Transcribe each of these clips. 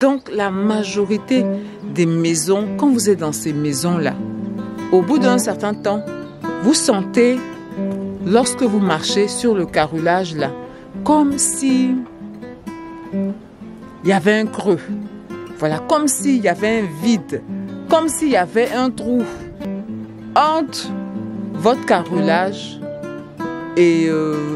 Donc la majorité des maisons, quand vous êtes dans ces maisons-là, au bout d'un certain temps, vous sentez, lorsque vous marchez sur le carrelage là, comme si il y avait un creux. Voilà, comme s'il y avait un vide, comme s'il y avait un trou entre votre carrelage et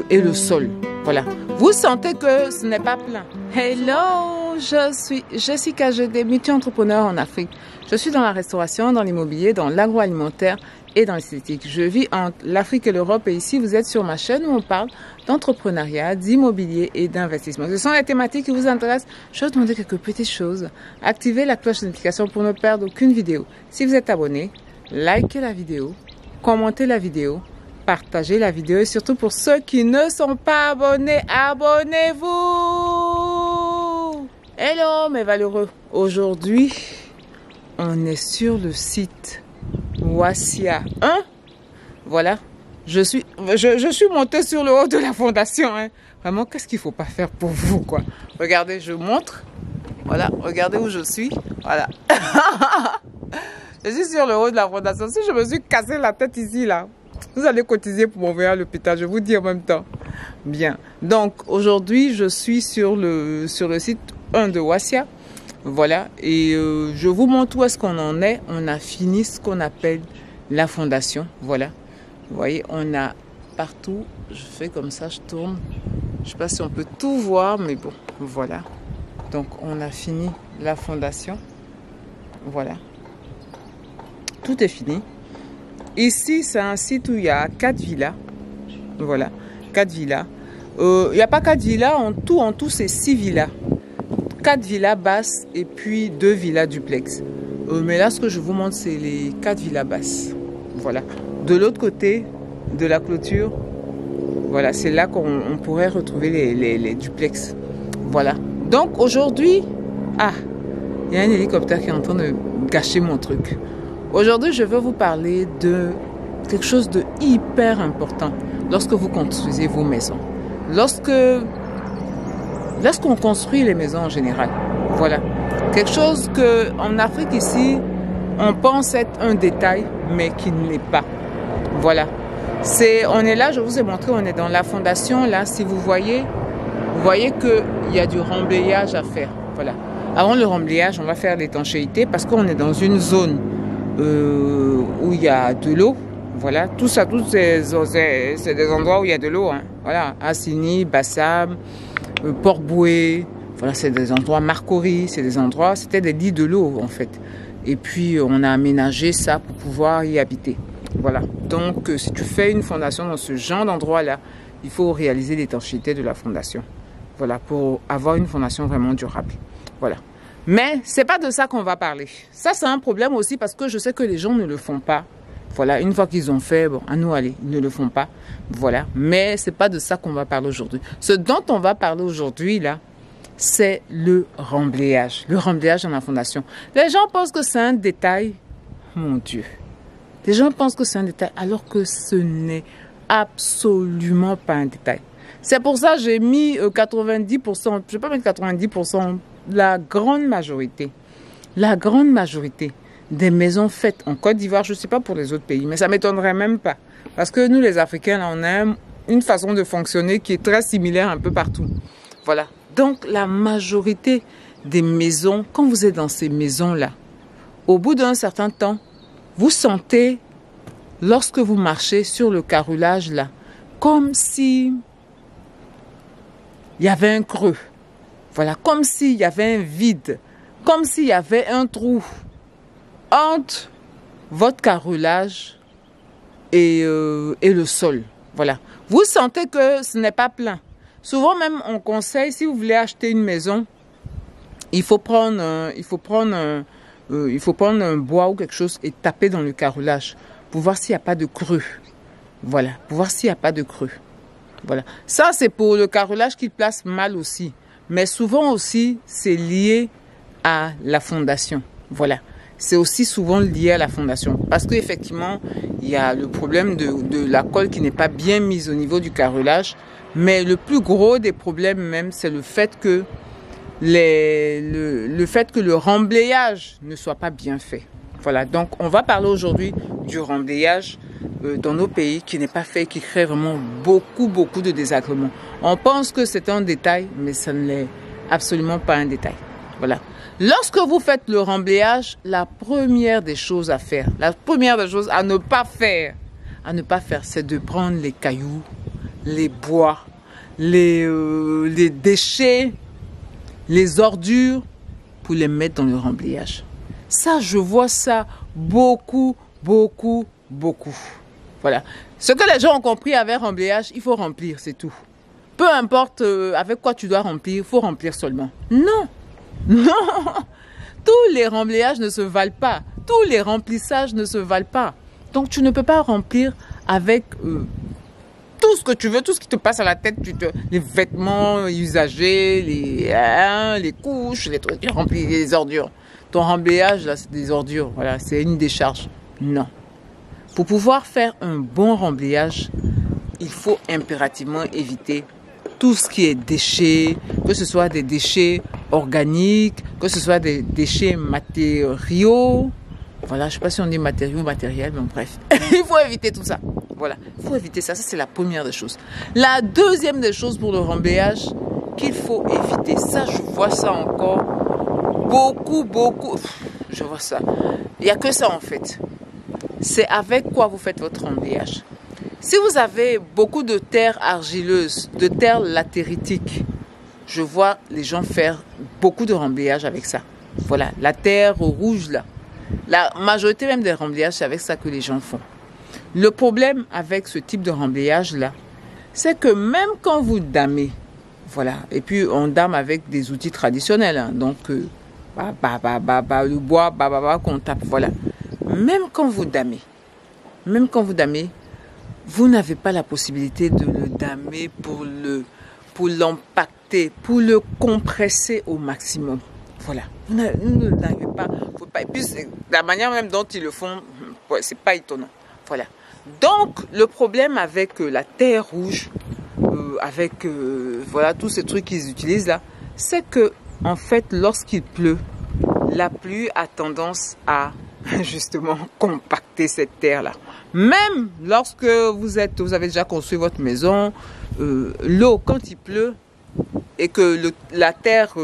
le sol. Voilà, vous sentez que ce n'est pas plein. Hello, je suis Jessica Jedé, multi-entrepreneur en Afrique. Je suis dans la restauration, dans l'immobilier, dans l'agroalimentaire et dans l'esthétique. Je vis entre l'Afrique et l'Europe et ici vous êtes sur ma chaîne où on parle d'entrepreneuriat, d'immobilier et d'investissement. Ce sont les thématiques qui vous intéressent. Je vais vous demander quelques petites choses. Activez la cloche de notification pour ne perdre aucune vidéo. Si vous êtes abonné, likez la vidéo, commentez la vidéo, partagez la vidéo et surtout pour ceux qui ne sont pas abonnés, abonnez-vous. Hello mes valeureux, aujourd'hui on est sur le site Wassia 1. Voilà, je suis montée sur le haut de la fondation. Vraiment, qu'est-ce qu'il ne faut pas faire pour vous, quoi. Regardez, je montre. Voilà, regardez où je suis. Voilà. Je suis sur le haut de la fondation. Si je me suis cassé la tête ici, là, vous allez cotiser pour m'envoyer à l'hôpital, je vous dis en même temps. Bien. Donc, aujourd'hui, je suis sur le site 1 de Wassia. Voilà. Et je vous montre où est-ce qu'on en est. On a fini ce qu'on appelle la fondation. Voilà. Vous voyez, on a partout. Je fais comme ça, je tourne. Je ne sais pas si on peut tout voir, mais bon, voilà. Donc, on a fini la fondation. Voilà. Tout est fini. Ici, c'est un site où il y a 4 villas. Voilà, 4 villas. Il n'y a pas 4 villas, en tout c'est 6 villas. 4 villas basses et puis 2 villas duplex. Mais là, ce que je vous montre, c'est les 4 villas basses. Voilà. De l'autre côté de la clôture, voilà, c'est là qu'on pourrait retrouver les duplex. Voilà. Donc, aujourd'hui, il y a un hélicoptère qui est en train de gâcher mon truc. Aujourd'hui, je veux vous parler de quelque chose de hyper important lorsque vous construisez vos maisons. Lorsqu'on construit les maisons en général. Voilà. Quelque chose qu'en Afrique ici, on pense être un détail, mais qui ne l'est pas. Voilà. On est là, je vous ai montré, on est dans la fondation. Là, si vous voyez qu'il y a du remblayage à faire. Voilà. Avant le remblayage, on va faire l'étanchéité parce qu'on est dans une zone où il y a de l'eau. Voilà, tout ça, c'est des endroits où il y a de l'eau. Voilà, Assini, Bassam, Port-Boué, voilà, c'est des endroits Marcory, c'était des lits de l'eau en fait. Et puis on a aménagé ça pour pouvoir y habiter. Voilà, donc si tu fais une fondation dans ce genre d'endroit-là, il faut réaliser l'étanchéité de la fondation. Voilà, pour avoir une fondation vraiment durable. Voilà. Mais c'est pas de ça qu'on va parler. Ça, c'est un problème aussi parce que je sais que les gens ne le font pas. Voilà, une fois qu'ils ont fait, bon, à nous aller, ils ne le font pas. Voilà, mais c'est pas de ça qu'on va parler aujourd'hui. Ce dont on va parler aujourd'hui, là, c'est le remblayage. Le remblayage dans la fondation. Les gens pensent que c'est un détail. Mon Dieu. Les gens pensent que c'est un détail alors que ce n'est absolument pas un détail. C'est pour ça que j'ai mis 90%, je ne vais pas mettre 90%, la grande majorité des maisons faites en Côte d'Ivoire, je ne sais pas pour les autres pays, mais ça ne m'étonnerait même pas. Parce que nous, les Africains, là, on a une façon de fonctionner qui est très similaire un peu partout. Voilà. Donc, la majorité des maisons, quand vous êtes dans ces maisons-là, au bout d'un certain temps, vous sentez, lorsque vous marchez sur le carrelage, là, comme si il y avait un creux. Voilà, comme s'il y avait un vide, comme s'il y avait un trou entre votre carrelage et le sol. Voilà, vous sentez que ce n'est pas plein. Souvent même, on conseille, si vous voulez acheter une maison, il faut prendre un bois ou quelque chose et taper dans le carrelage pour voir s'il n'y a pas de creux. Voilà, pour voir s'il n'y a pas de creux. Voilà, ça c'est pour le carrelage qui place mal aussi. Mais souvent aussi, c'est lié à la fondation. Voilà. C'est aussi souvent lié à la fondation. Parce qu'effectivement, il y a le problème de la colle qui n'est pas bien mise au niveau du carrelage. Mais le plus gros des problèmes même, c'est le fait que le fait que le remblayage ne soit pas bien fait. Voilà, donc on va parler aujourd'hui du remblayage dans nos pays qui n'est pas fait, qui crée vraiment beaucoup de désagréments. On pense que c'est un détail, mais ça ne l'est absolument pas un détail. Voilà. Lorsque vous faites le remblayage, la première des choses à faire, la première des choses à ne pas faire, c'est de prendre les cailloux, les bois, les déchets, les ordures pour les mettre dans le remblayage. Ça, je vois ça beaucoup. Voilà. Ce que les gens ont compris avec remblayage, il faut remplir, c'est tout. Peu importe avec quoi tu dois remplir, il faut remplir seulement. Non. Tous les remblayages ne se valent pas. Tous les remplissages ne se valent pas. Donc, tu ne peux pas remplir avec tout ce que tu veux, tout ce qui te passe à la tête, les vêtements usagés, les couches, les trucs, tu remplis les ordures. Ton remblayage, là, c'est des ordures. Voilà, c'est une décharge. Non. Pour pouvoir faire un bon remblayage, il faut impérativement éviter tout ce qui est déchets, que ce soit des déchets organiques, que ce soit des déchets matériaux. Voilà, je ne sais pas si on dit matériaux ou matériels, mais bref. Il faut éviter tout ça. Voilà, il faut éviter ça. Ça, c'est la première des choses. La deuxième des choses pour le remblayage qu'il faut éviter, ça, je vois ça encore beaucoup. Je vois ça. Il n'y a que ça, en fait. C'est avec quoi vous faites votre remblayage. Si vous avez beaucoup de terre argileuse, de terre latéritique, je vois les gens faire beaucoup de remblayage avec ça. Voilà, la terre rouge là. La majorité même des remblayages, c'est avec ça que les gens font. Le problème avec ce type de remblayage là, c'est que même quand vous damez, voilà, et puis on dame avec des outils traditionnels, hein, donc le bois, qu'on tape, voilà. Même quand vous damez, vous n'avez pas la possibilité de le damer pour l'empacter, pour le compresser au maximum. Voilà. Vous n'avez pas. Et puis, la manière même dont ils le font, ouais, c'est pas étonnant. Voilà. Donc, le problème avec la terre rouge, avec voilà, tous ces trucs qu'ils utilisent là, c'est que, en fait, lorsqu'il pleut, la pluie a tendance à justement compacter cette terre là. Même lorsque vous avez déjà construit votre maison, l'eau quand il pleut et que la terre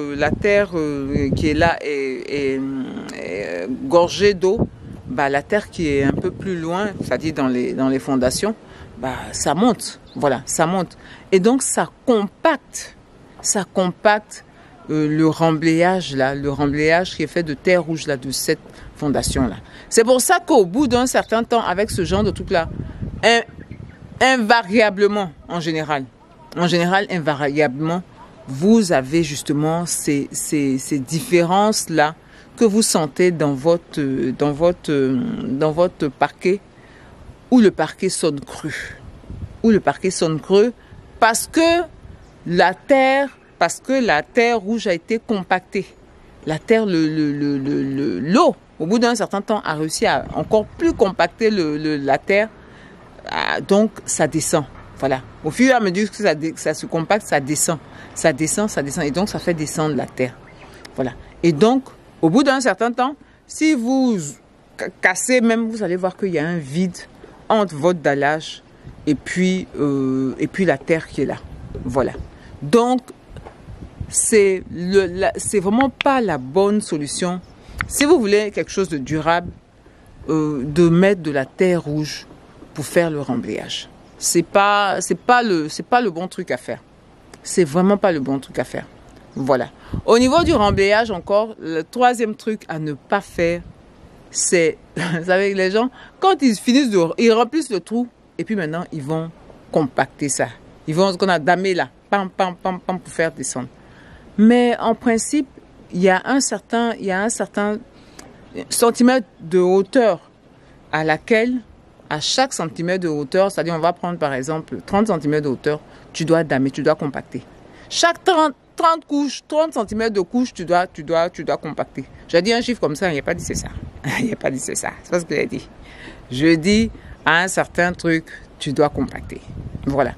qui est là est gorgée d'eau, bah la terre qui est un peu plus loin, c'est-à-dire dans les fondations, bah ça monte, voilà, ça monte et donc ça compacte le remblayage là, le remblayage qui est fait de terre rouge là, de cette fondation là. C'est pour ça qu'au bout d'un certain temps, avec ce genre de truc là, invariablement, en général, invariablement, vous avez justement ces différences là que vous sentez dans votre parquet, où le parquet sonne creux, parce que la terre rouge a été compactée. La terre, l'eau, au bout d'un certain temps, a réussi à encore plus compacter la terre. Donc, ça descend. Voilà. Au fur et à mesure que ça se compacte, ça descend. Ça descend. Et donc, ça fait descendre la terre. Voilà. Et donc, au bout d'un certain temps, si vous cassez même, vous allez voir qu'il y a un vide entre votre dallage et puis la terre qui est là. Voilà. Donc, c'est vraiment pas la bonne solution. Si vous voulez quelque chose de durable, de mettre de la terre rouge pour faire le remblayage. C'est pas le bon truc à faire. C'est vraiment pas le bon truc à faire. Voilà. Au niveau du remblayage encore, le troisième truc à ne pas faire, c'est, vous savez, les gens, quand ils finissent ils remplissent le trou et puis maintenant ils vont compacter ça. Ils vont ce qu'on a damé là, pam pour faire descendre. Mais en principe, il y a un certain centimètre de hauteur à chaque centimètre de hauteur, c'est-à-dire on va prendre par exemple 30 cm de hauteur, tu dois damer, tu dois compacter. Chaque 30 cm de couche, tu dois compacter. J'ai dit un chiffre comme ça, il n'y a pas dit c'est ça. Il n'y a pas dit c'est ça. C'est pas ce que j'ai dit. Je dis à un certain truc, tu dois compacter. Voilà.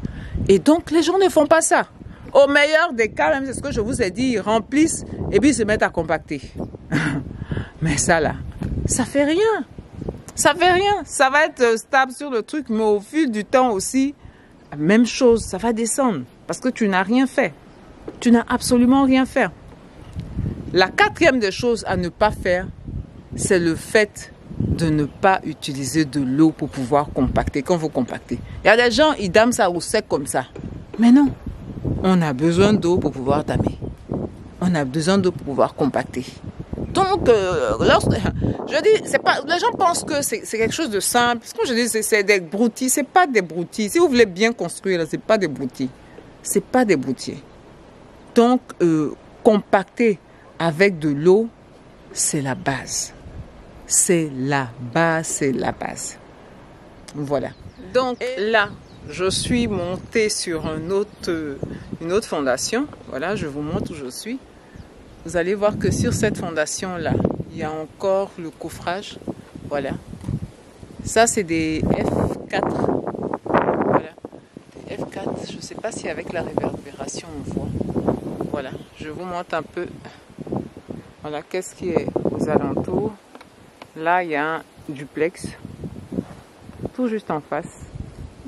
Et donc les gens ne font pas ça. Au meilleur des cas, même c'est ce que je vous ai dit, ils remplissent et puis ils se mettent à compacter. Mais ça là, ça fait rien. Ça fait rien. Ça va être stable sur le truc, mais au fil du temps aussi, même chose, ça va descendre. Parce que tu n'as rien fait. Tu n'as absolument rien fait. La quatrième des choses à ne pas faire, c'est le fait de ne pas utiliser de l'eau pour pouvoir compacter, quand vous compactez. Il y a des gens, ils dament ça au sec comme ça. Mais non, on a besoin d'eau pour pouvoir damer. On a besoin d'eau pour pouvoir compacter. Donc, je dis, c'est pas, les gens pensent que c'est quelque chose de simple. Ce que je dis, c'est des broutilles. C'est pas des broutilles. Si vous voulez bien construire, c'est pas des broutilles. C'est pas des broutilles. Donc, compacter avec de l'eau, c'est la base. C'est la base, c'est la base. Voilà. Donc là, je suis montée sur une autre fondation. Voilà, je vous montre où je suis. Vous allez voir que sur cette fondation-là, il y a encore le coffrage. Voilà. Ça, c'est des F4. Voilà. Des F4. Je ne sais pas si avec la réverbération, on voit. Voilà. Je vous montre un peu. Voilà, qu'est-ce qui est aux alentours. Là, il y a un duplex, tout juste en face.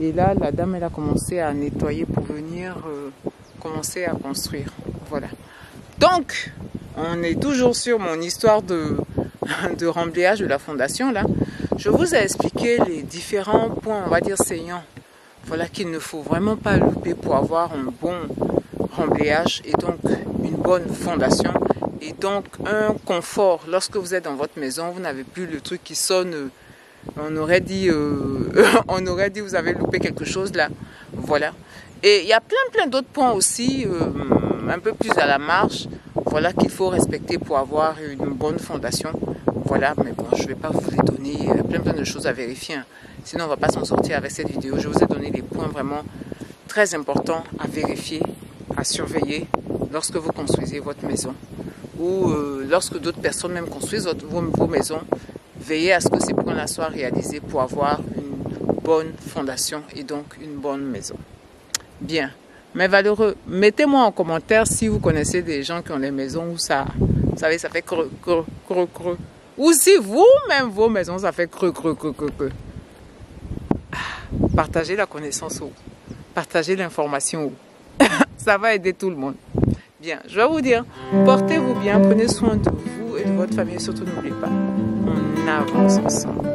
Et là, la dame, elle a commencé à nettoyer pour venir commencer à construire. Voilà. Donc, on est toujours sur mon histoire de remblayage de la fondation. Là, je vous ai expliqué les différents points, on va dire, saignants. Voilà, qu'il ne faut vraiment pas louper pour avoir un bon remblayage et donc une bonne fondation. Et donc un confort, lorsque vous êtes dans votre maison, vous n'avez plus le truc qui sonne, on aurait dit vous avez loupé quelque chose là, voilà. Et il y a plein d'autres points aussi, un peu plus à la marge, voilà, qu'il faut respecter pour avoir une bonne fondation, voilà. Mais bon, je ne vais pas vous les donner, il y a plein de choses à vérifier, hein. Sinon on ne va pas s'en sortir avec cette vidéo. Je vous ai donné des points vraiment très importants à vérifier, à surveiller lorsque vous construisez votre maison. Ou lorsque d'autres personnes même construisent vos maisons, veillez à ce que ces points-là soient réalisés pour avoir une bonne fondation et donc une bonne maison. Bien, mais valeureux, mettez-moi en commentaire si vous connaissez des gens qui ont des maisons où ça, vous savez, ça fait creux. Ou si vous-même, vos maisons, ça fait creux. Partagez la connaissance haut. Partagez l'information haut. Ça va aider tout le monde. Bien, je vais vous dire, portez-vous bien, prenez soin de vous et de votre famille, surtout n'oubliez pas, on avance ensemble.